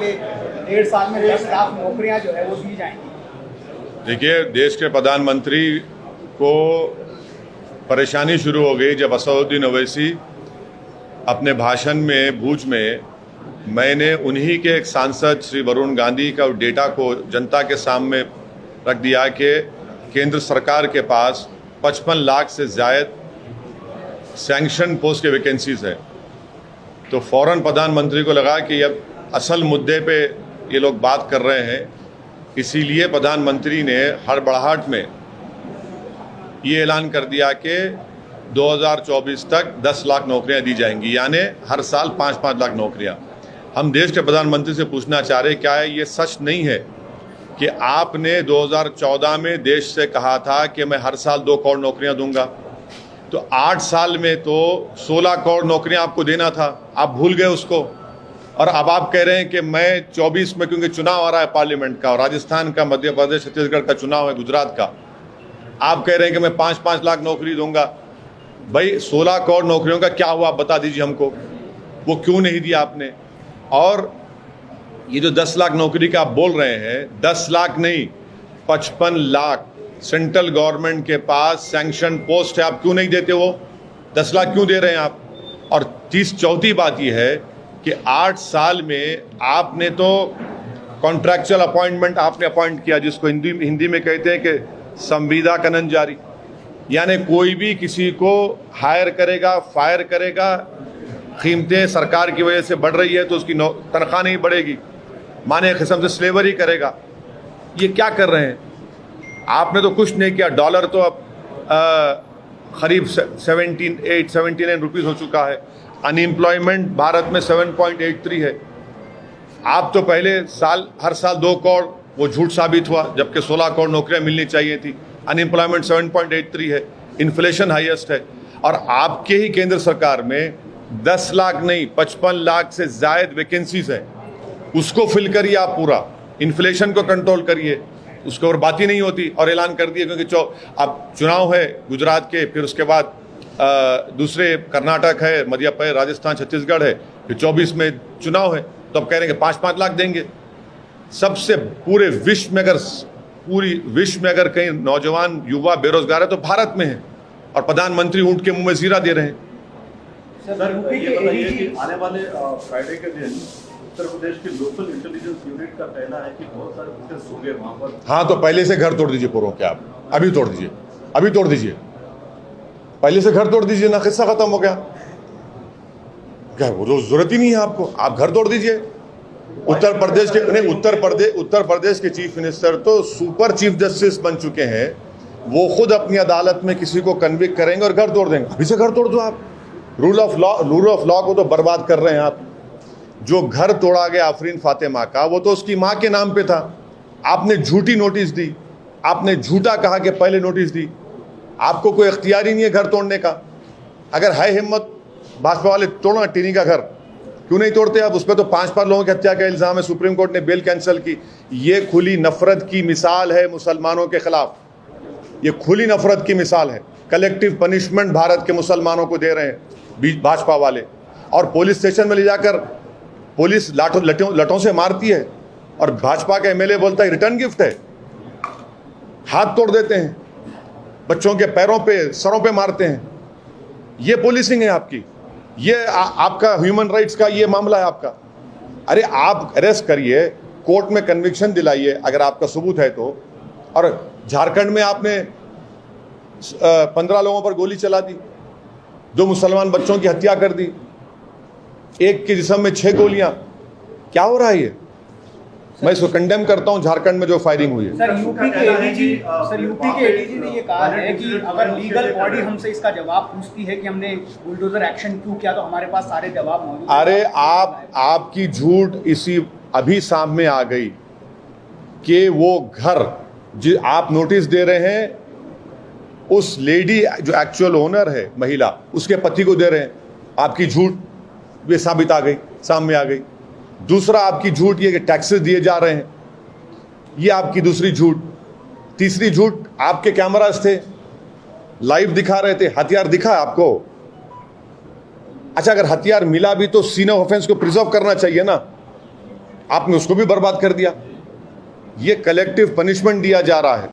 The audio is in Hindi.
1.5 साल में 10 लाख नौकरियां जो है वो दी जाएंगी। देखिए, देश के प्रधानमंत्री को परेशानी शुरू हो गई जब असदुद्दीन ओवैसी अपने भाषण में भूज में मैंने उन्हीं के एक सांसद श्री वरुण गांधी का डेटा को जनता के सामने रख दिया कि केंद्र सरकार के पास 55 लाख से ज़ायद सैंक्शन पोस्ट के वैकेंसीज है। तो फौरन प्रधानमंत्री को लगा कि अब असल मुद्दे पे ये लोग बात कर रहे हैं, इसीलिए प्रधानमंत्री ने हड़बड़ाहट में ये ऐलान कर दिया कि 2024 तक 10 लाख नौकरियां दी जाएंगी, यानी हर साल 5-5 लाख नौकरियां। हम देश के प्रधानमंत्री से पूछना चाह रहे क्या है ये सच नहीं है कि आपने 2014 में देश से कहा था कि मैं हर साल 2 करोड़ नौकरियां दूंगा, तो 8 साल में तो 16 करोड़ नौकरियां आपको देना था, आप भूल गए उसको। और अब आप कह रहे हैं कि मैं 24 में, क्योंकि चुनाव आ रहा है पार्लियामेंट का और राजस्थान का, मध्य प्रदेश, छत्तीसगढ़ का चुनाव है, गुजरात का, आप कह रहे हैं कि मैं 5-5 लाख नौकरी दूंगा। भाई 16 करोड़ नौकरियों का क्या हुआ, बता दीजिए हमको, वो क्यों नहीं दिया आपने। और ये जो 10 लाख नौकरी का आप बोल रहे हैं, 10 लाख नहीं 55 लाख सेंट्रल गवर्नमेंट के पास सैंक्शन पोस्ट है, आप क्यों नहीं देते? वो 10 लाख क्यों दे रहे हैं आप? और चौथी बात यह है कि 8 साल में आपने तो कॉन्ट्रैक्चुअल अपॉइंटमेंट आपने अपॉइंट किया, जिसको हिंदी में कहते हैं कि संविदा कनन जारी, यानी कोई भी किसी को हायर करेगा, फायर करेगा, कीमतें सरकार की वजह से बढ़ रही है तो उसकी तनख्वाह नहीं बढ़ेगी, माने किस्म से स्लेवरी करेगा। ये क्या कर रहे हैं? आपने तो कुछ नहीं किया। डॉलर तो अब करीब 79 रुपीज़ हो चुका है। अनएम्प्लॉयमेंट भारत में 7.83 है। आप तो पहले साल हर साल 2 करोड़, वो झूठ साबित हुआ, जबकि 16 करोड़ नौकरियां मिलनी चाहिए थी। अनएम्प्लॉयमेंट 7.83 है, इन्फ्लेशन हाईएस्ट है। और आपके ही केंद्र सरकार में 10 लाख नहीं 55 लाख से ज़ायद वैकेंसीज है, उसको फिल करिए आप पूरा, इन्फ्लेशन को कंट्रोल करिए, उसके और बात ही नहीं होती। और ऐलान कर दिए, क्योंकि अब चुनाव है गुजरात के, फिर उसके बाद दूसरे कर्नाटक है, मध्य प्रदेश, राजस्थान, छत्तीसगढ़ है, फिर 24 में चुनाव है, तो अब कह रहे हैं कि 5-5 लाख देंगे। सबसे पूरे विश्व में, पूरी विश्व में अगर कहीं नौजवान युवा बेरोजगार है तो भारत में है, और प्रधानमंत्री ऊंट के मुंह में जीरा दे रहे हैं। सर, ये बताइए कि आने वाले फ्राइडे के दिन उत्तर प्रदेश की लोकल इंटेलिजेंस यूनिट का कहना है कि बहुत सारे बुकेट्स होंगे वहां पर। हाँ, तो पहले से घर तोड़ दीजिए पूरों के, आप अभी तोड़ दीजिए, अभी तोड़ दीजिए, पहले से घर तोड़ दीजिए ना, किस्सा खत्म हो गया। क्या वो जरूरत ही नहीं है आपको, आप घर तोड़ दीजिए। उत्तर प्रदेश के नहीं, उत्तर प्रदेश के चीफ मिनिस्टर तो सुपर चीफ जस्टिस बन चुके हैं, वो खुद अपनी अदालत में किसी को कन्विक्ट करेंगे और घर तोड़ देंगे। अभी से घर तोड़ दो आप। रूल ऑफ लॉ को तो बर्बाद कर रहे हैं आप। जो घर तोड़ा गया आफरीन फातिमा का, वो तो उसकी माँ के नाम पे था। आपने झूठी नोटिस दी, आपने झूठा कहा कि पहले नोटिस दी। आपको कोई इख्तियार ही नहीं है घर तोड़ने का। अगर है हिम्मत भाजपा वाले, तोड़ना टीनी का घर, क्यों नहीं तोड़ते आप? उस पर तो 5 लोगों की हत्या का इल्ज़ाम है, सुप्रीम कोर्ट ने बेल कैंसिल की। ये खुली नफरत की मिसाल है मुसलमानों के खिलाफ, ये खुली नफरत की मिसाल है। कलेक्टिव पनिशमेंट भारत के मुसलमानों को दे रहे हैं भाजपा वाले, और पुलिस स्टेशन में ले जाकर पुलिस लटों से मारती है, और भाजपा का एमएलए बोलता है रिटर्न गिफ्ट है। हाथ तोड़ देते हैं, बच्चों के पैरों पे, सरों पे मारते हैं। ये पुलिसिंग है आपकी, ये आपका ह्यूमन राइट्स का ये मामला है आपका। अरे आप अरेस्ट करिए, कोर्ट में कन्विक्शन दिलाइए अगर आपका सबूत है तो। और झारखंड में आपने 15 लोगों पर गोली चला दी, 2 मुसलमान बच्चों की हत्या कर दी, एक के जिस्म में 6 गोलियां। क्या हो रहा है ये? मैं इसको कंडेम करता हूं, झारखंड में जो फायरिंग हुई है। सर, यूपी के एडीजी ने ये कहा है कि अगर लीगल बॉडी हमसे इसका जवाब पूछती है कि हमने बुलडोजर एक्शन क्यों किया, तो हमारे पास सारे जवाब मौजूद हैं। अरे आपकी झूठ इसी अभी सामने आ गई कि वो घर जो आप नोटिस दे रहे हैं, उस लेडी जो एक्चुअल ओनर है महिला, उसके पति को दे रहे हैं। आपकी झूठ ये साबित आ गई, सामने आ गई। दूसरा आपकी झूठ ये कि टैक्सेस दिए जा रहे हैं, ये आपकी दूसरी झूठ। तीसरी झूठ, आपके कैमरास थे, लाइव दिखा रहे थे, हथियार दिखा आपको। अच्छा, अगर हथियार मिला भी तो सीन ऑफ ऑफेंस को प्रिजर्व करना चाहिए ना। आपने उसको भी बर्बाद कर दिया। ये कलेक्टिव पनिशमेंट दिया जा रहा है।